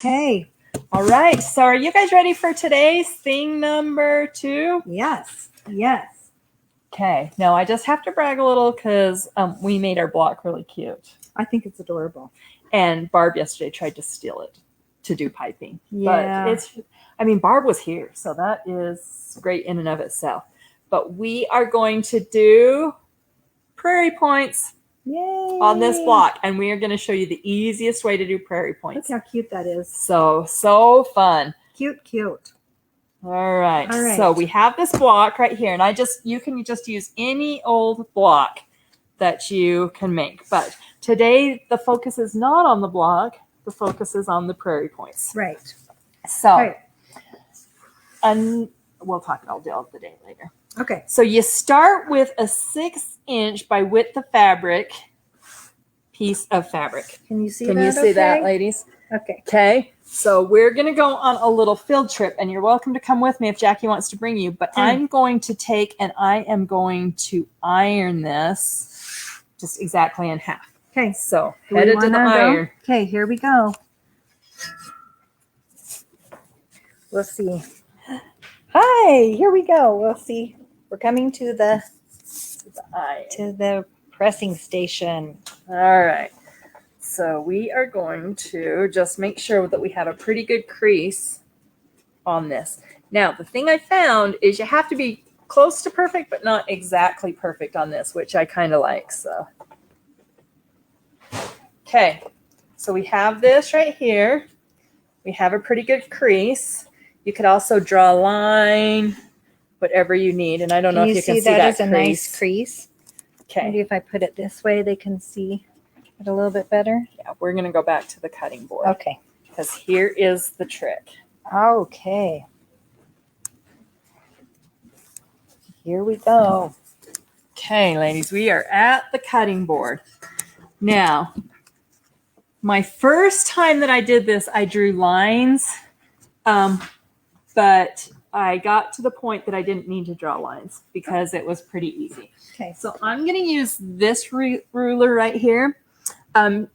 Okay. All right. So are you guys ready for today's thing number 2? Yes. Yes. Okay. Now I just have to brag a little because we made our block really cute. I think it's adorable. And Barb yesterday tried to steal it to do piping. Yeah. But Barb was here, so that is great in and of itself. But we are going to do prairie points. Yay. On this block, and we are going to show you the easiest way to do prairie points. Look how cute that is. So fun. Cute. All right. So we have this block right here, and you can just use any old block that you can make. But today the focus is not on the block. The focus is on the prairie points. Right. So, and we'll talk all the day later. Okay. So you start with a 6-inch by width of fabric piece of fabric. Can you see that? Can you see that, ladies? Okay. Okay. So we're going to go on a little field trip, and you're welcome to come with me if Jackie wants to bring you. But I'm going to take and I am going to iron this just exactly in half. Okay. So headed to the iron. Okay, here we go. We'll see. Hi, here we go. We'll see. We're coming to the pressing station. All right. So we are going to just make sure that we have a pretty good crease on this. Now, the thing I found is you have to be close to perfect, but not exactly perfect on this, which I kind of like. So, okay. So we have this right here. We have a pretty good crease. You could also draw a line, whatever you need. And I don't know if you can see that is a nice crease. Okay. Maybe if I put it this way, they can see it a little bit better. Yeah, we're going to go back to the cutting board. Okay. Because here is the trick. Okay. Here we go. Okay, ladies, we are at the cutting board. Now, my first time that I did this, I drew lines, but I got to the point that I didn't need to draw lines because it was pretty easy. Okay. So I'm going to use this ruler right here.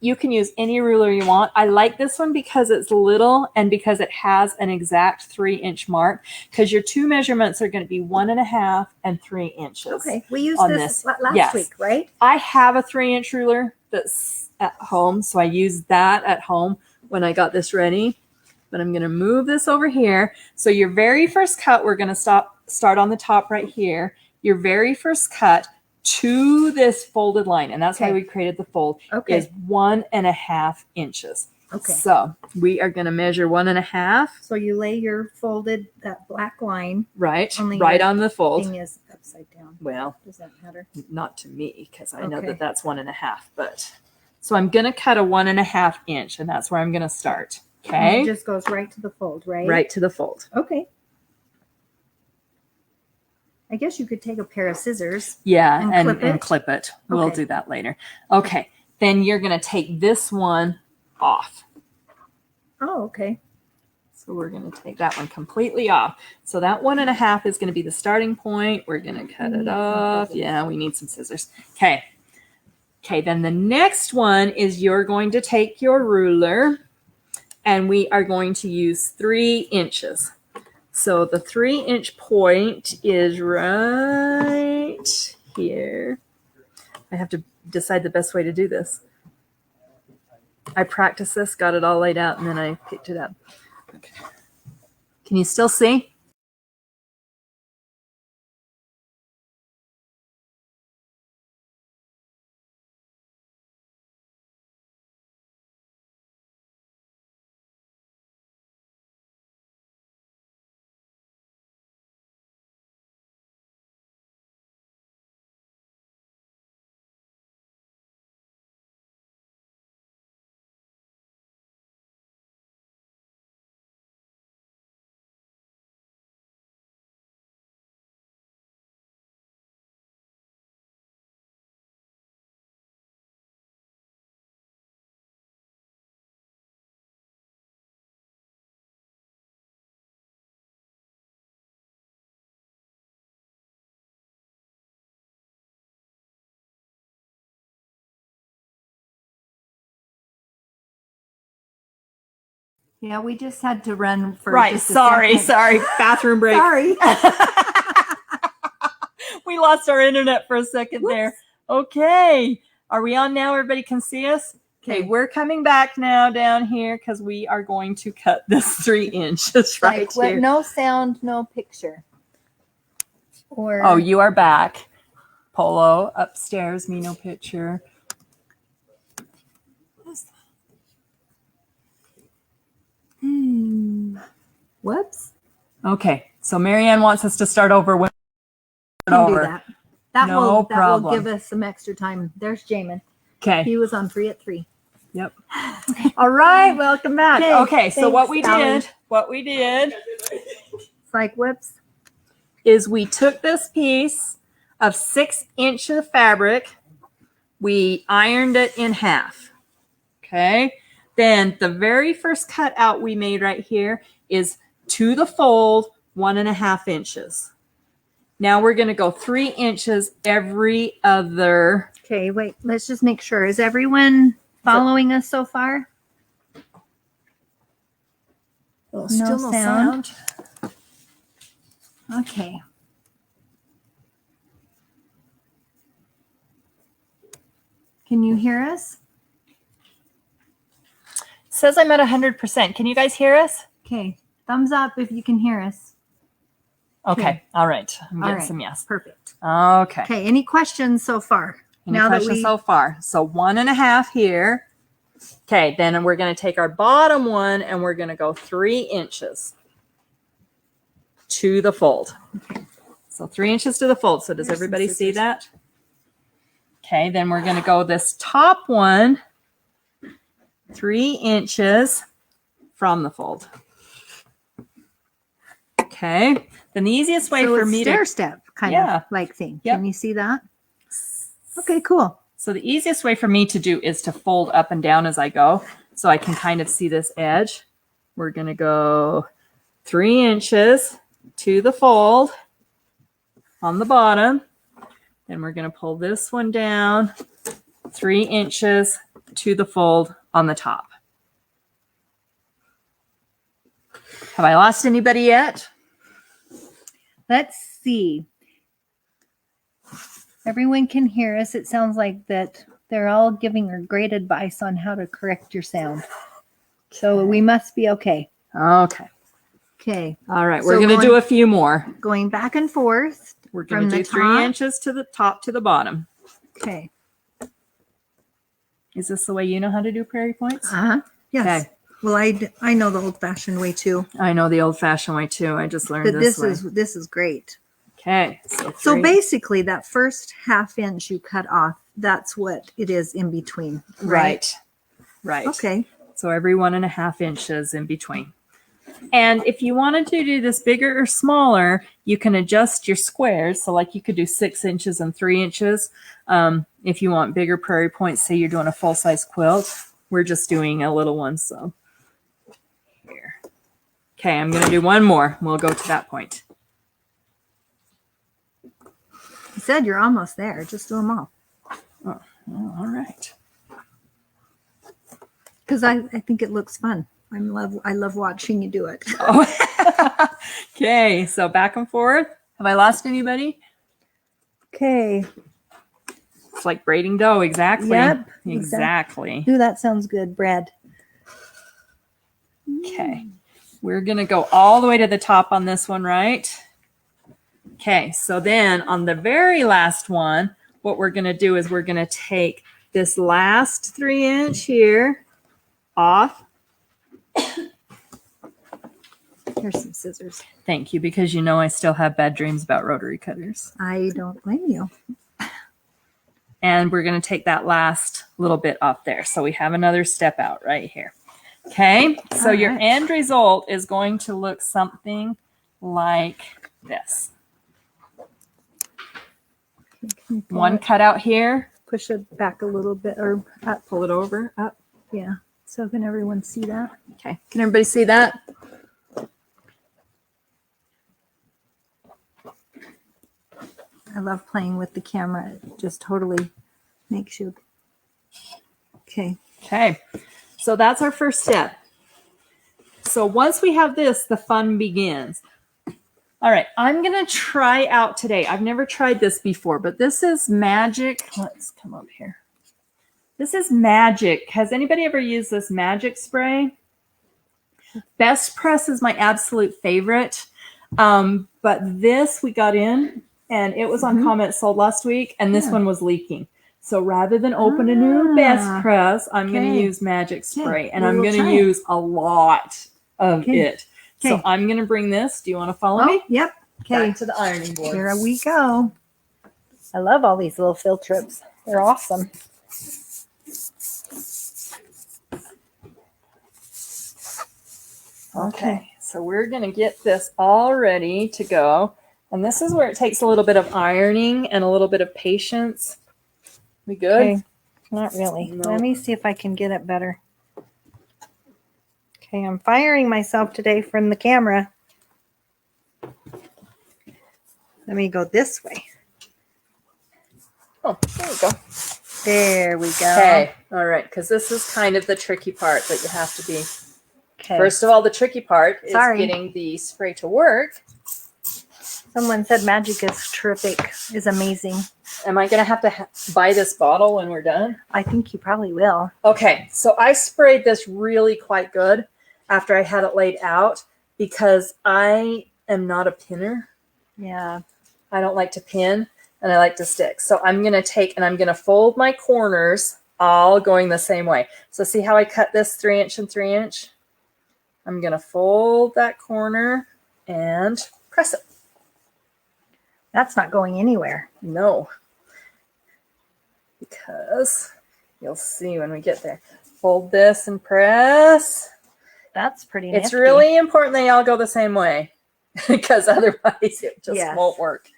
You can use any ruler you want. I like this one because it's little and because it has an exact 3-inch mark, because your two measurements are going to be 1.5 and 3 inches. Okay. We used this last week, right? I have a 3-inch ruler that's at home, so I used that at home when I got this ready. But I'm going to move this over here. So your very first cut, we're going to start on the top right here. Your very first cut to this folded line, and that's why we created the fold, is 1.5 inches. Okay. So we are going to measure 1.5. So you lay your folded, that black line. Right on the fold. Thing is upside down. Well, does that matter? Not to me, because I know that that's 1.5. But so I'm going to cut a 1.5 inch, and that's where I'm going to start. Okay. And it just goes right to the fold, right? Right to the fold. Okay. I guess you could take a pair of scissors. Yeah, and clip it. We'll do that later. Okay. Then you're going to take this one off. Oh, okay. So we're going to take that one completely off. So that 1.5 is going to be the starting point. We're going to cut it off. Yeah, we need some scissors. Okay. Okay, then the next one is you're going to take your ruler, and we are going to use 3 inches. So the 3-inch point is right here. I have to decide the best way to do this. I practiced this, got it all laid out, and then I picked it up. Okay. Can you still see? Yeah, we just had to run for Right. just a Sorry. second. Sorry. Bathroom break. Sorry. We lost our internet for a second there. Okay. Are we on now? Everybody can see us? Okay. We're coming back now down here because we are going to cut this 3 inches right here. No sound, no picture. Or Oh, you are back. Polo upstairs, me no picture. whoops. Okay. So Marianne wants us to start over when Can do that. That No will problem. give us some extra time. There's Jamin. Okay. He was on 3 at 3. Yep. All right. Welcome back. Okay, Okay. So what we thanks, did It's like whoops. is we took this piece of 6 inches of fabric, we ironed it in half. Okay. Then the very first cutout we made right here is to the fold 1.5 inches. Now we're going to go 3 inches every other. Okay, wait. Let's just make sure. Is everyone following us so far? Oh, still no sound. Okay. Can you hear us? It says I'm at 100%. Can you guys hear us? Okay. Thumbs up if you can hear us. Okay. All right. I'm getting right. some yes. Perfect. Okay. Okay. Any questions so far? Any questions so far? So 1.5 here. Okay. Then we're going to take our bottom one and we're going to go 3 inches to the fold. Okay. So 3 inches to the fold. So does everybody see that? Okay. Then we're going to go this top one 3 inches from the fold. Okay. Then the easiest way for me stair to step kind of like thing. Yep. Can you see that? Okay, cool. So the easiest way for me to do is to fold up and down as I go. So I can kind of see this edge. We're going to go 3 inches to the fold on the bottom. Then we're going to pull this one down 3 inches to the fold on the top. Have I lost anybody yet? Let's see. Everyone can hear us. It sounds like that they're all giving her great advice on how to correct your sound. So we must be okay. Okay. Okay. All right. We're going to do a few more. Going back and forth. We're going to do 3 inches to the top to the bottom. Okay. Is this the way you know how to do prairie points? Uh-huh. Yes. Okay. Well, I know the old-fashioned way too. I know the old-fashioned way too. I just learned but this way. This is great. Okay. So basically, that first 1/2 inch you cut off, that's what it is in between. Right. Okay. So every 1.5 inches in between. And if you wanted to do this bigger or smaller, you can adjust your squares. So like you could do 6 inches and 3 inches. If you want bigger prairie points, say you're doing a full-size quilt. We're just doing a little one. So here. Okay, I'm going to do one more. We'll go to that point. You said you're almost there. Just do them all. Oh, all right. Because I think it looks fun. I love watching you do it. Oh. Okay, so back and forth. Have I lost anybody? Okay. It's like braiding dough. Exactly. Yep. Exactly. Ooh, that sounds good, Brad. Okay. We're going to go all the way to the top on this one, right? Okay. So then on the very last one, what we're going to do is we're going to take this last 3 inch here off. Here's some scissors. Thank you, because you know I still have bad dreams about rotary cutters. I don't blame you. And we're going to take that last little bit off there. So we have another step out right here. Okay. So your end result is going to look something like this. One cutout here. Push it back a little bit or up. Pull it over, up. Yeah. So can everyone see that? Okay. Can everybody see that? I love playing with the camera. It just totally makes you. Okay. Okay. So that's our first step. so once we have this, the fun begins. All right, I'm going to try out today. I've never tried this before, but this is Magic. Let's come up here. This is Magic. Has anybody ever used this Magic spray? Best Press is my absolute favorite. But this we got in, and it was on comment sold last week, and this one was leaking. So rather than open a new Best Press, I'm going to use Magic spray, and I'm going to use a lot of it. So I'm going to bring this. Do you want to follow me? Yep. Okay. Back to the ironing board. Here we go. I love all these little fill trips. They're awesome. Okay, so we're going to get this all ready to go. And this is where it takes a little bit of ironing and a little bit of patience. We good? Okay. Not really. No. Let me see if I can get it better. Okay, I'm firing myself today from the camera. Let me go this way. Oh, there we go. There we go. Okay, all right, because this is kind of the tricky part that you have to be. Okay. First of all, the tricky part is Sorry. getting the spray to work. Someone said Magic is terrific, is amazing. Am I going to have to buy this bottle when we're done? I think you probably will. Okay, so I sprayed this really quite good after I had it laid out because I am not a pinner. Yeah. I don't like to pin and I like to stick. So I'm going to take and I'm going to fold my corners all going the same way. So see how I cut this 3" and 3". I'm going to fold that corner and press it. That's not going anywhere. No, because you'll see when we get there. Fold this and press. That's pretty It's nifty. really important they all go the same way because otherwise it just Yes. won't work.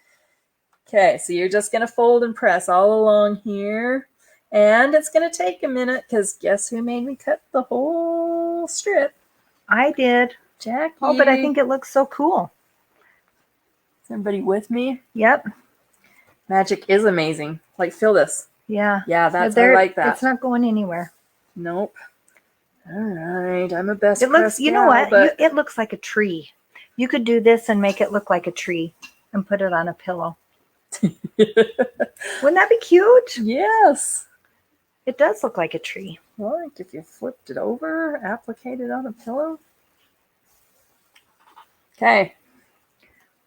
Okay, so you're just going to fold and press all along here. And it's going to take a minute because guess who made me cut the whole strip? I did. Jackie. Oh, but I think it looks so cool. Is everybody with me? Yep. Magic is amazing. Like, feel this. Yeah. Yeah, I There- like that. It's not going anywhere. Nope. All right, I'm a best It looks, press you know gal, what? but It looks like a tree. You could do this and make it look like a tree and put it on a pillow. Wouldn't that be cute? yes. It does look like a tree. Like if you flipped it over, applique it on a pillow. Okay.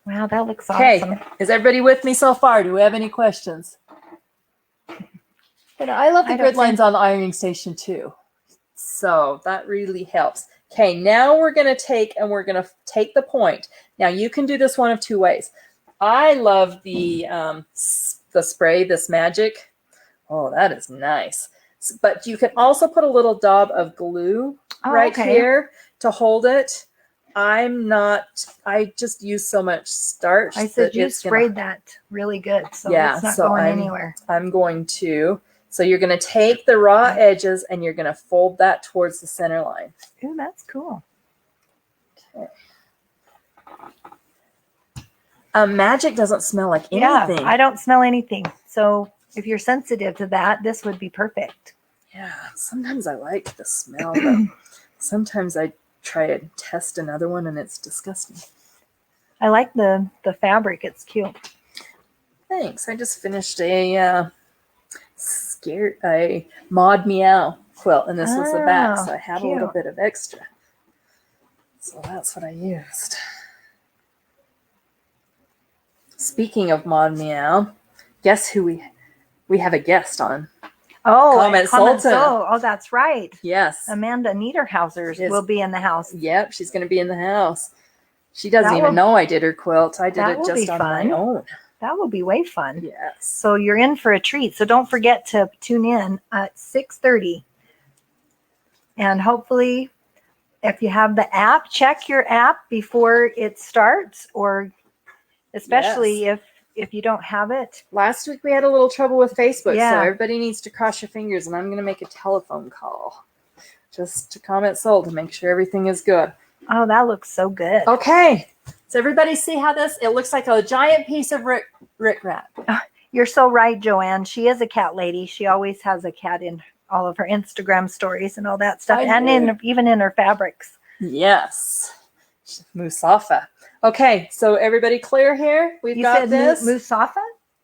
Wow, that looks Okay. awesome. Is everybody with me so far? Do we have any questions? And I love the I don't grid lines on the ironing station too. So that really helps. Okay, now we're going to take the point. Now you can do this one of two ways. I love the spray, this Magic. Oh, that is nice. But you can also put a little dab of glue right here to hold it. I just use so much starch. I said that you it's sprayed that really good, so Yeah, it's not so going I'm- anywhere. I'm going to. So you're going to take the raw edges and you're going to fold that towards the center line. Ooh, that's cool. Magic doesn't smell like anything. Yeah, I don't smell anything. So if you're sensitive to that, this would be perfect. Yeah, sometimes I like the smell, but sometimes I try and test another one and it's disgusting. I like the fabric. It's cute. Thanks. I just finished a Mod Meow quilt, and this was the back, so I have a little cute. bit of extra. So that's what I used. Speaking of Mod Meow, guess who we have a guest on? Oh, Comment Sultan. Oh, that's right. Yes. Amanda Niederhauser Yes. will be in the house. Yep, she's going to be in the house. She doesn't That even will- know I did her quilt. I did that it will just be on my fun. own. That will be way fun. Yes. So you're in for a treat. So don't forget to tune in at 6:30. And hopefully, if you have the app, check your app before it starts, or especially if you don't have it. Last week we had a little trouble with Facebook, Yeah. so everybody needs to cross your fingers, and I'm going to make a telephone call just to comment sold to make sure everything is good. Oh, that looks so good. Okay. So everybody see how it looks like a giant piece of Rick wrap. You're so right, Joanne. She is a cat lady. She always has a cat in all of her Instagram stories and all that stuff, I and do. even in her fabrics. Yes. Musafa. Okay, so everybody clear here? We've You got said this. Musafa?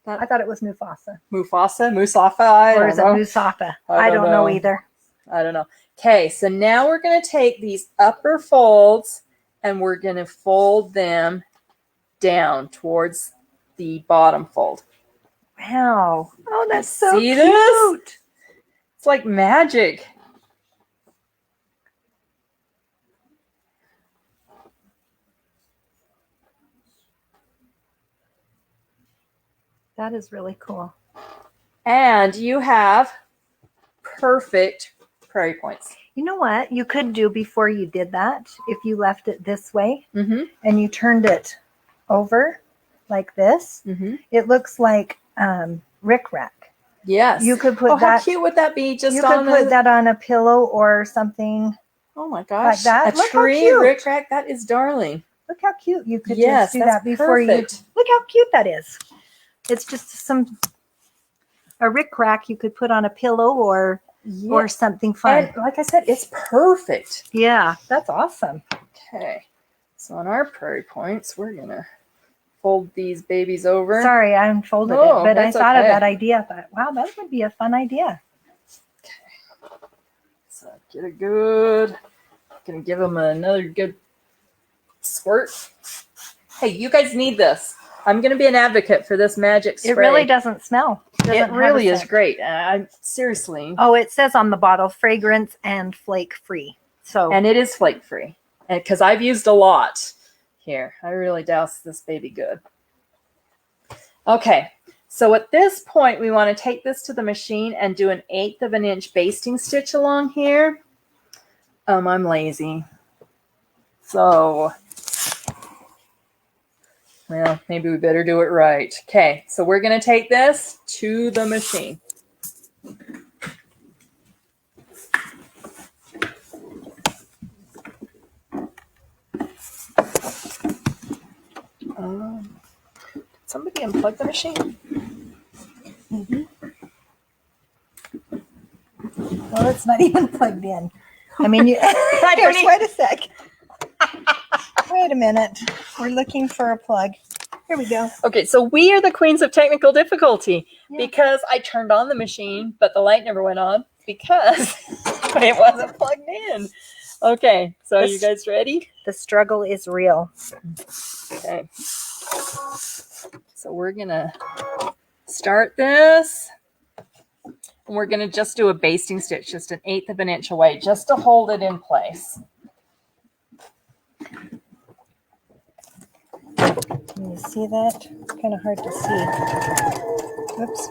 That- I thought it was Mufasa. Musafa, I Or don't is it know. Musafa? I I don't don't know know. either. I don't know. Okay, so now we're going to take these upper folds and we're going to fold them down towards the bottom fold. Wow. Oh, that's so See cute. this? It's like magic. That is really cool. And you have perfect prairie points. You know what you could do before you did that? If you left it this way Mm-hmm. and you turned it over like this, Mm-hmm. it looks like rickrack. Yes. You could put how that. cute would that be? Just You on could put that on a pillow or something. Oh my gosh. Like that? A Look how tree cute. rickrack. That is darling. Look how cute. You could Yes, just do that's that before perfect. you. Look how cute that is. It's just a rickrack you could put on a pillow or something fun. And like I said, it's perfect. Yeah, that's awesome. Okay. So on our prairie points, we're going to fold these babies over. Sorry, I unfolded No, it, but I that's thought of okay. that idea. I thought, wow, that would be a fun idea. So get a good, going to give them another good squirt. Hey, you guys need this. I'm going to be an advocate for this magic spray. It really doesn't smell. It really is great. I'm seriously. Oh, it says on the bottle, fragrance and flake free. So, And it is flake free. And because I've used a lot here. I really douse this baby good. Okay. So at this point, we want to take this to the machine and do an 1/8 of an inch basting stitch along here. I'm lazy. So, well, maybe we better do it right. Okay. So we're going to take this to the machine. Somebody unplug the machine. well, it's not even plugged in. I mean, you. Wait a sec. Wait a minute. We're looking for a plug. Here we go. Okay, so we are the queens of technical difficulty Yeah. because I turned on the machine, but the light never went on because it wasn't plugged in. Okay, so are you guys ready? The struggle is real. Okay. So we're going to start this. And we're going to just do a basting stitch, just an 1/8 of an inch away, just to hold it in place. Can you see that? It's kind of hard to see. Oops.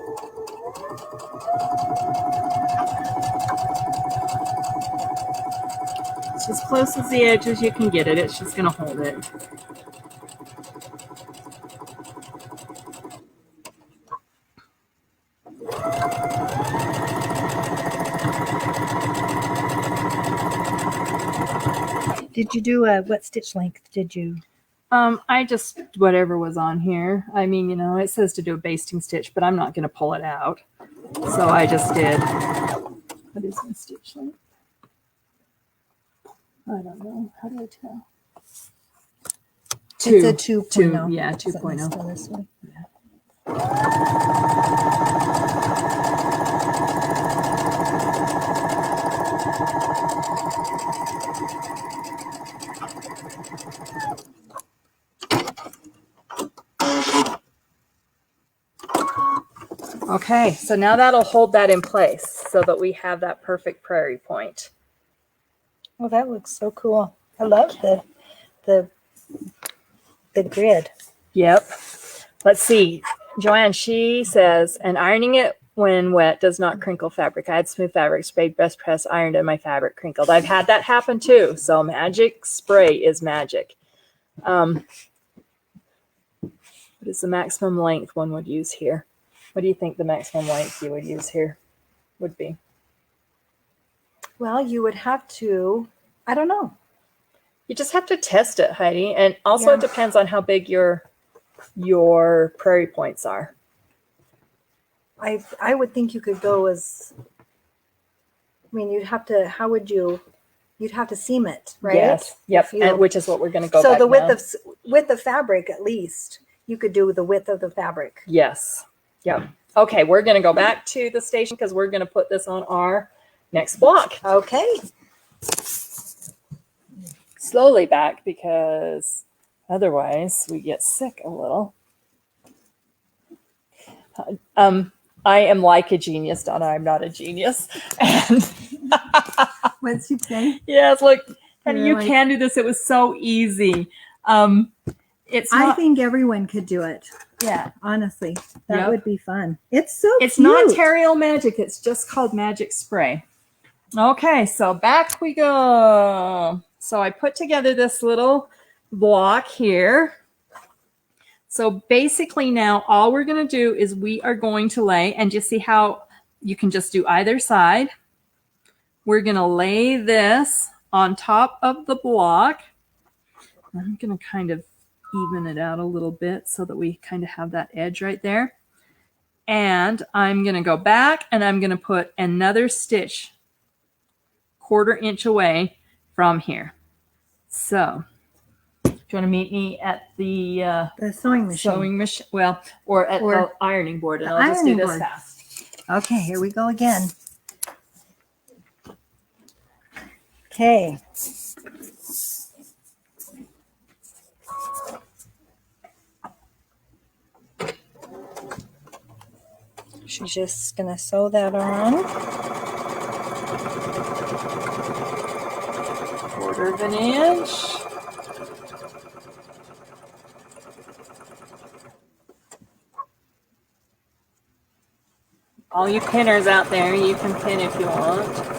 It's as close as the edge as you can get it. It's just going to hold it. Did you do what stitch length did you? I just, whatever was on here. I mean, you know, it says to do a basting stitch, but I'm not going to pull it out. So I just did. What is my stitch length? I don't know. How do I tell? It's a 2.0. Yeah, Is it 2.0. still this way? Okay, so now that'll hold that in place so that we have that perfect prairie point. Well, that looks so cool. I love the grid. Yep. Let's see. Joanne, she says, and ironing it when wet does not crinkle fabric. I had smooth fabric, sprayed, best press, ironed, and my fabric crinkled. I've had that happen too. So magic spray is magic. What is the maximum length one would use here? What do you think the maximum length you would use here would be? Well, you would have to, I don't know. You just have to test it, Heidi. And also Yeah. it depends on how big your prairie points are. I would think you could go as, I mean, you'd have to, how would you you'd have to seam it, right? Yes. Yep. If you- And which is what we're going to go so back the width now. of width of fabric, at least you could do the width of the fabric. Yes. Yep. Okay, we're going to go back to the station because we're going to put this on our next block. Okay. Slowly back because otherwise we get sick a little. I am like a genius, Donna. I'm not a genius. And What's she say? yes, look, and you Really? can do this. It was so easy. It's I not, think everyone could do it. yeah. Honestly, that Yep. would be fun. It's so It's cute. not Terrio Magic. It's just called Magic Spray. Okay, so back we go. So I put together this little block here. So basically now all we're going to do is we are going to lay, and just see how you can just do either side. We're going to lay this on top of the block. I'm going to kind of even it out a little bit so that we kind of have that edge right there. And I'm going to go back and I'm going to put another stitch 1/4 inch away from here. So if you want to meet me at the sewing machine. sewing machine, well, or at the ironing board, and the I'll just do ironing this board. fast. Okay, here we go again. Okay. She's just going to sew that on. 1/4 inch. All you pinners out there, you can pin if you want.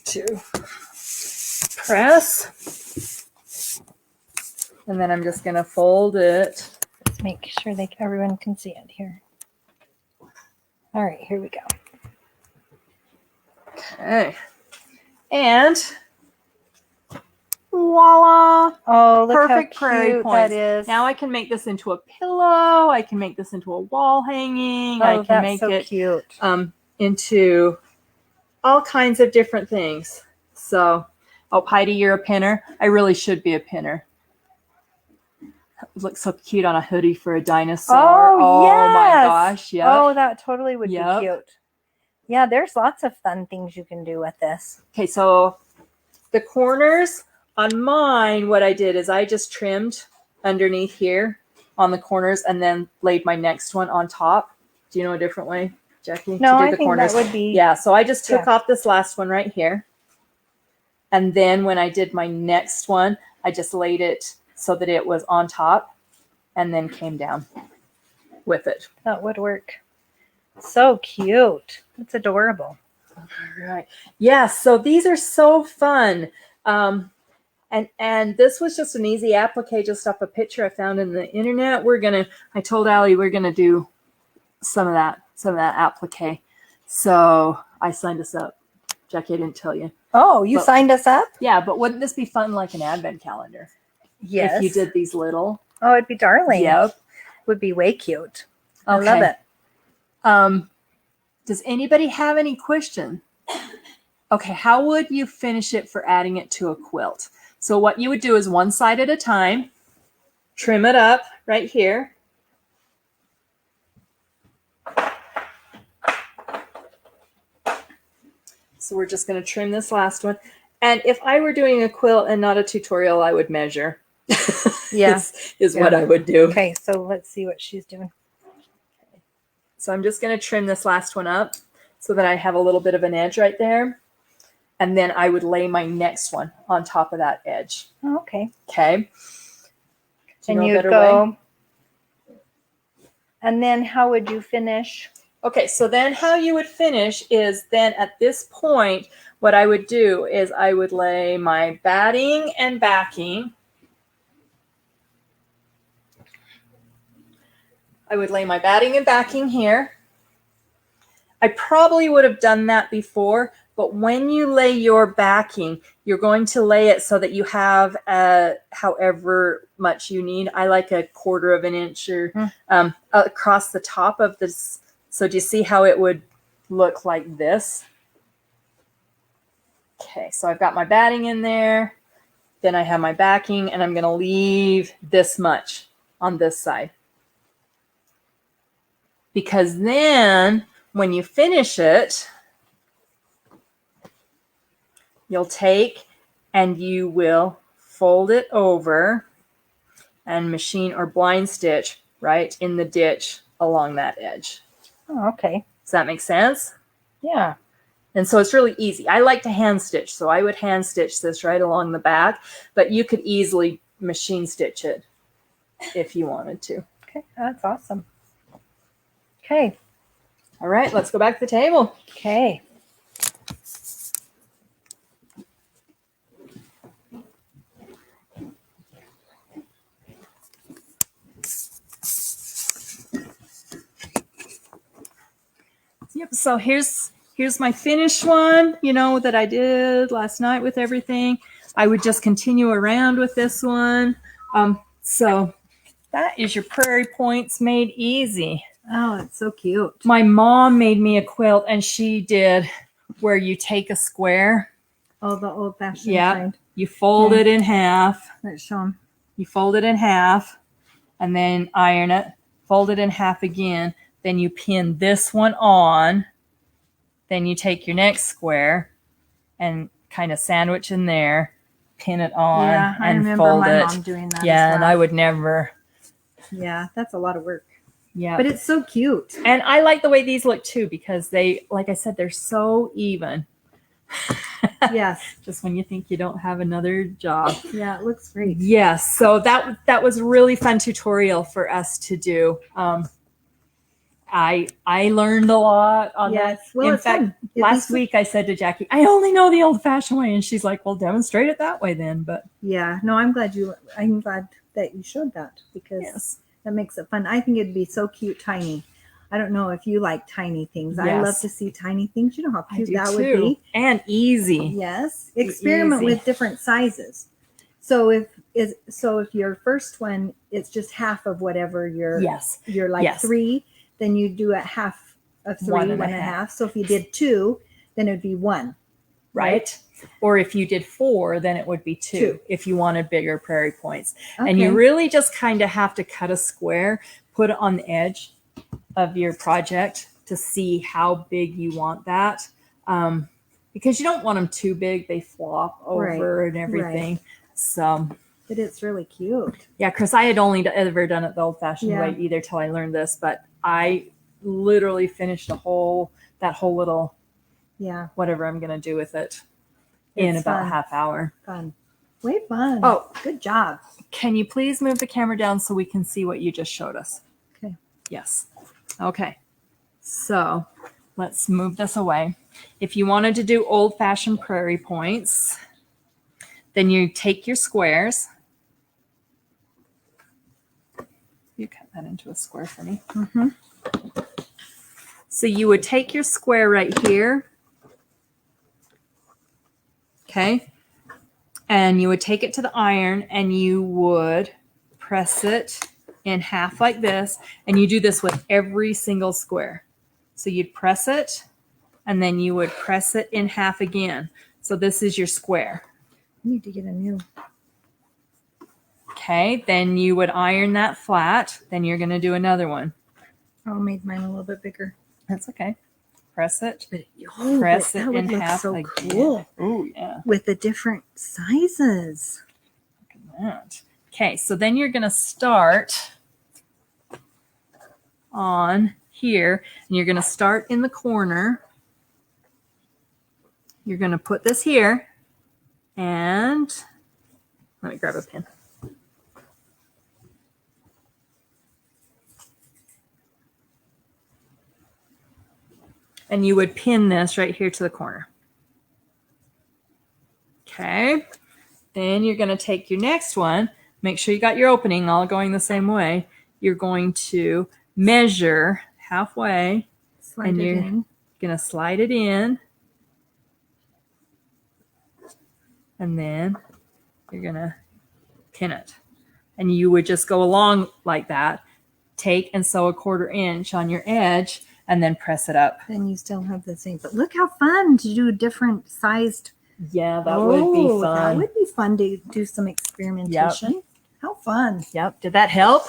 To press, and then I'm just going to fold it. Let's make sure everyone can see it here. All right, here we go. Okay, and voila! Oh, look Perfect how prairie cute points. that is. Now I can make this into a pillow. I can make this into a wall hanging. Oh, I can that's make so it cute. into all kinds of different things. So, oh, Heidi, you're a pinner. I really should be a pinner. It looks so cute on a hoodie for a dinosaur. Oh, yes. My gosh. Yeah. Oh, that totally would Yep. be cute. Yeah, there's lots of fun things you can do with this. Okay, so the corners on mine, what I did is I just trimmed underneath here on the corners and then laid my next one on top. Do you know a different way, Jackie? No, to do I the think corners? that would be. Yeah, so I just took Yeah. off this last one right here. And then when I did my next one, I just laid it so that it was on top and then came down with it. That would work. So cute. It's adorable. All right. Yeah, so these are so fun. And this was just an easy applique just off a picture I found in the internet. I told Allie we're gonna do some of that applique. So I signed us up. Jackie, I didn't tell you. Oh, you But- signed us up? Yeah, but wouldn't this be fun like an advent calendar? Yes. If you did these little. Oh, it'd be darling. Yep. Would be way cute. Okay. I love it. Does anybody have any question? Okay, how would you finish it for adding it to a quilt? So what you would do is one side at a time, trim it up right here. So we're just going to trim this last one. And if I were doing a quilt and not a tutorial, I would measure. Yeah. is what I would do. Okay, so let's see what she's doing. So I'm just going to trim this last one up so that I have a little bit of an edge right there. And then I would lay my next one on top of that edge. Oh, okay. Okay. Do you And know a you'd better go. way? And then how would you finish? Okay, so then how you would finish is then at this point, what I would do is I would lay my batting and backing. I would lay my batting and backing here. I probably would have done that before, but when you lay your backing, you're going to lay it so that you have however much you need. I like 1/4 of an inch or across the top of this. So do you see how it would look like this? Okay, so I've got my batting in there. Then I have my backing, and I'm going to leave this much on this side. Because then when you finish it, you'll take and you will fold it over and machine or blind stitch right in the ditch along that edge. Oh, okay. Does that make sense? Yeah. And so it's really easy. I like to hand stitch, so I would hand stitch this right along the back, but you could easily machine stitch it if you wanted to. Okay, that's awesome. Okay. All right, let's go back to the table. Okay. Yep, so here's my finished one, that I did last night with everything. I would just continue around with this one. So that is your Prairie Points made easy. Oh, it's so cute. My mom made me a quilt, and she did where you take a square. Oh, the old-fashioned kind. You fold it in half. Let's show them. You fold it in half, and then iron it. Fold it in half again. Then you pin this one on. Then you take your next square and kind of sandwich in there, pin it on, Yeah, I and remember fold my it. mom doing that. Yeah, as well. and I would never. Yeah, that's a lot of work. Yeah, But it's so cute. And I like the way these look too, because they, like I said, they're so even. Yes. Just when you think you don't have another job. Yeah, it looks great. Yes. So that was a really fun tutorial for us to do. I learned a lot on that. Well, in it's fact, fun. last week I said to Jackie, I only know the old-fashioned way, and she's like, "Well, demonstrate it that way then." But yeah, no, I'm glad that you showed that, because that makes it fun. I think it'd be so cute, tiny. I don't know if you like tiny things. Yes. I love to see tiny things. You know how cute that too. would be. And easy. Yes. Experiment Easy. with different sizes. So if your first one is just half of whatever you're like 3, then you do a half of 3, 1.5. So if you did 2, then it would be 1. Right? Or if you did 4, then it would be 2 if you wanted bigger Prairie Points. Okay. And you really just kind of have to cut a square, put it on the edge of your project to see how big you want that. Because you don't want them too big. They flop over and everything. Right. So, but it's really cute. Yeah, because I had only ever done it the old-fashioned way either till I learned this. But I literally finished that whole little whatever I'm going to do with it in about a half hour. Fun. Way fun. Oh, good job. Can you please move the camera down so we can see what you just showed us? Okay. Yes. Okay. So let's move this away. If you wanted to do old-fashioned Prairie Points, then you take your squares. You cut that into a square for me. Mm-hmm. So you would take your square right here. Okay. And you would take it to the iron and you would press it in half like this. And you do this with every single square. So you'd press it and then you would press it in half again. So this is your square. I need to get a new. Okay. Then you would iron that flat. Then you're going to do another one. Oh, made mine a little bit bigger. That's okay. Press it. Oh, press it that would in look half so again. cool. Oh, yeah. With the different sizes. Look at that. Okay, so then you're going to start on here, and you're going to start in the corner. You're going to put this here, and let me grab a pin. and you would pin this right here to the corner. Okay. Then you're going to take your next one. Make sure you got your opening all going the same way. You're going to measure halfway, and you're going to slide it in. And then you're going to pin it. And you would just go along like that. Take and sew a 1/4 inch on your edge and then press it up. Then you still have the same. But look how fun to do a different sized. Yeah, that would be fun. That would be fun to do some experimentation. Yep. How fun. Yep. Did that help?